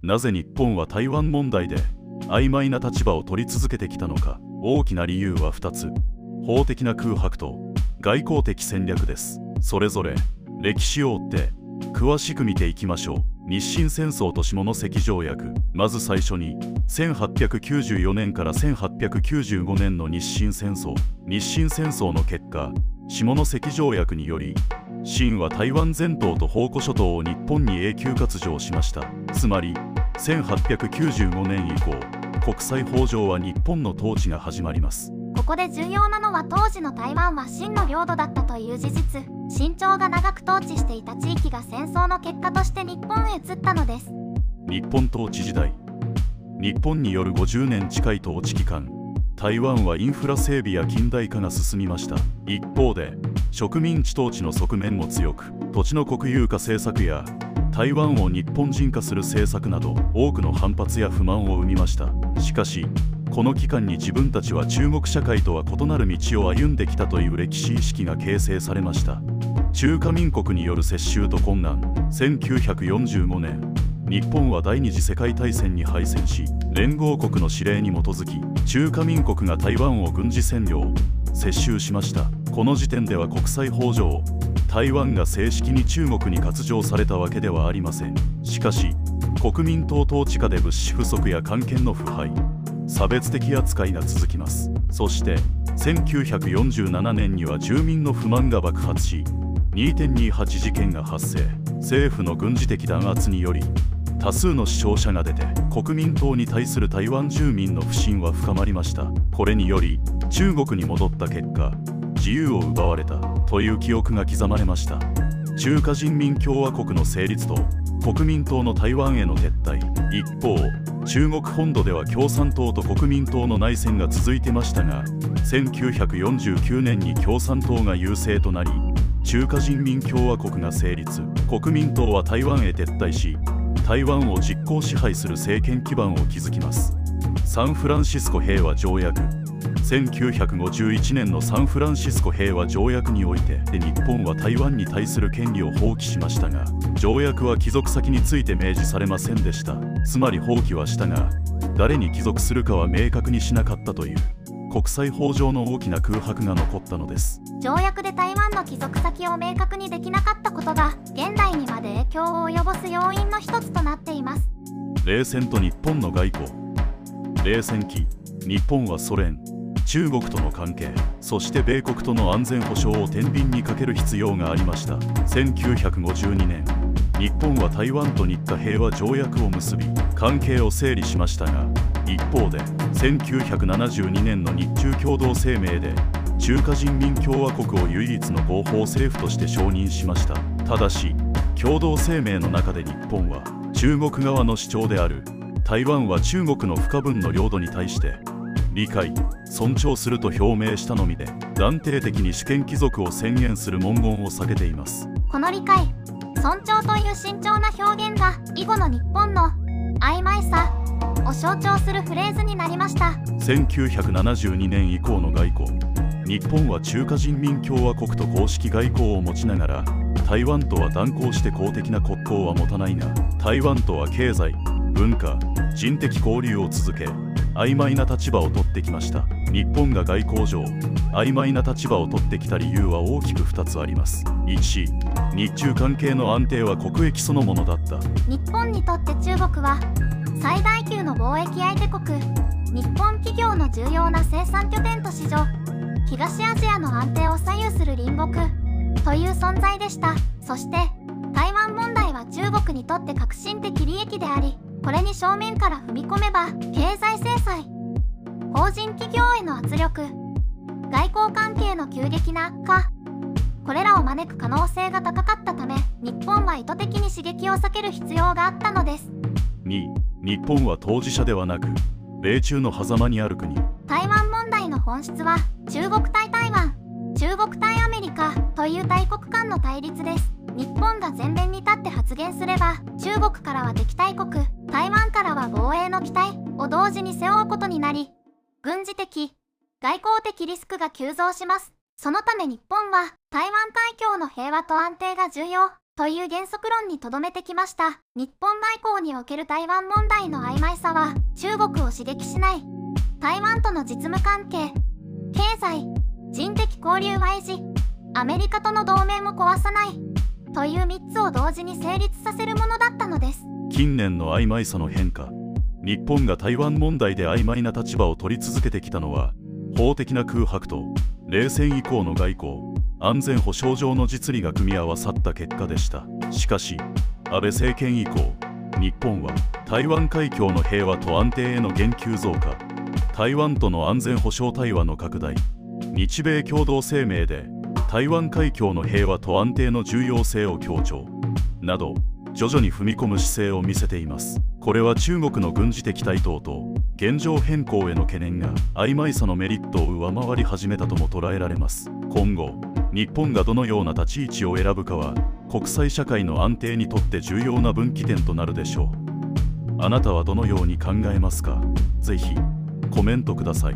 なぜ日本は台湾問題で曖昧な立場を取り続けてきたのか。大きな理由は2つ。法的な空白と外交的戦略です。それぞれ歴史を追って詳しく見ていきましょう。日清戦争と下関条約。まず最初に1894年から1895年の日清戦争。日清戦争の結果、下関条約により清は台湾全島と澎湖諸島を日本に永久割譲しました。つまり1895年以降、国際法上は日本の統治が始まります。ここで重要なのは、当時の台湾は清の領土だったという事実。清朝が長く統治していた地域が戦争の結果として日本へ移ったのです。日本統治時代、日本による50年近い統治期間、台湾はインフラ整備や近代化が進みました。一方で植民地統治の側面も強く、土地の国有化政策や台湾を日本人化する政策など多くの反発や不満を生みました。しかしこの期間に自分たちは中国社会とは異なる道を歩んできたという歴史意識が形成されました。中華民国による接収と混乱。1945年、日本は第二次世界大戦に敗戦し、連合国の指令に基づき中華民国が台湾を軍事占領、接収しました。この時点では国際法上、台湾が正式に中国に割譲されたわけではありません。しかし国民党統治下で物資不足や官権の腐敗、差別的扱いが続きます。そして1947年には住民の不満が爆発し、2.28 事件が発生。政府の軍事的弾圧により多数の死傷者が出て、国民党に対する台湾住民の不信は深まりました。これにより中国に戻った結果、自由を奪われたという記憶が刻まれました。中華人民共和国の成立と国民党の台湾への撤退。一方、中国本土では共産党と国民党の内戦が続いてましたが、1949年に共産党が優勢となり、中華人民共和国が成立。国民党は台湾へ撤退し、台湾を実効支配する政権基盤を築きます。サンフランシスコ平和条約。1951年のサンフランシスコ平和条約において、日本は台湾に対する権利を放棄しましたが、条約は帰属先について明示されませんでした。つまり放棄はしたが、誰に帰属するかは明確にしなかったという国際法上の大きな空白が残ったのです。条約で台湾の帰属先を明確にできなかったことが、現代にまで影響を及ぼす要因の一つとなっています。冷戦と日本の外交。冷戦期、日本はソ連、中国との関係、そして米国との安全保障を天秤にかける必要がありました。1952年、日本は台湾と日華平和条約を結び、関係を整理しましたが、一方で1972年の日中共同声明で中華人民共和国を唯一の合法政府として承認しました。ただし共同声明の中で日本は中国側の主張である台湾は中国の不可分の領土に対して理解・尊重すると表明したのみで、断定的に主権帰属を宣言する文言を避けています。この理解・尊重という慎重な表現が以後の日本の曖昧さを象徴するフレーズになりました。1972年以降の外交。日本は中華人民共和国と公式外交を持ちながら、台湾とは断交して公的な国交は持たないが、台湾とは経済、文化、人的交流を続け、曖昧な立場を取ってきました。日本が外交上曖昧な立場を取ってきた理由は大きく2つあります。1、日中関係の安定は国益そのものだった。日本にとって中国は最大級の貿易相手国、日本企業の重要な生産拠点と市場、東アジアの安定を左右する隣国という存在でした。そして台湾問題は中国にとって革新的利益であり、これに正面から踏み込めば経済制裁、法人企業への圧力、外交関係の急激な悪化、これらを招く可能性が高かったため、日本は意図的に刺激を避ける必要があったのです。2、日本は当事者ではなく米中の狭間にある国。台湾問題の本質は中国対台湾、中国対アメリカという大国間の対立です。日本が前面に立って発言すれば、中国からは敵対国、台湾からは防衛の期待を同時に背負うことになり、軍事的、外交的リスクが急増します。そのため日本は台湾海峡の平和と安定が重要という原則論にとどめてきました。日本外交における台湾問題の曖昧さは中国を刺激しない。台湾との実務関係、経済、人的交流は維持、アメリカとの同盟も壊さないという3つを同時に成立させるものだったのです。近年の曖昧さの変化。日本が台湾問題で曖昧な立場を取り続けてきたのは、法的な空白と冷戦以降の外交、安全保障上の実利が組み合わさった結果でした。しかし、安倍政権以降、日本は台湾海峡の平和と安定への言及増加、台湾との安全保障対話の拡大、日米共同声明で台湾海峡の平和と安定の重要性を強調など、徐々に踏み込む姿勢を見せています。これは中国の軍事的台頭と現状変更への懸念が曖昧さのメリットを上回り始めたとも捉えられます。今後、日本がどのような立ち位置を選ぶかは国際社会の安定にとって重要な分岐点となるでしょう。あなたはどのように考えますか？ぜひコメントください。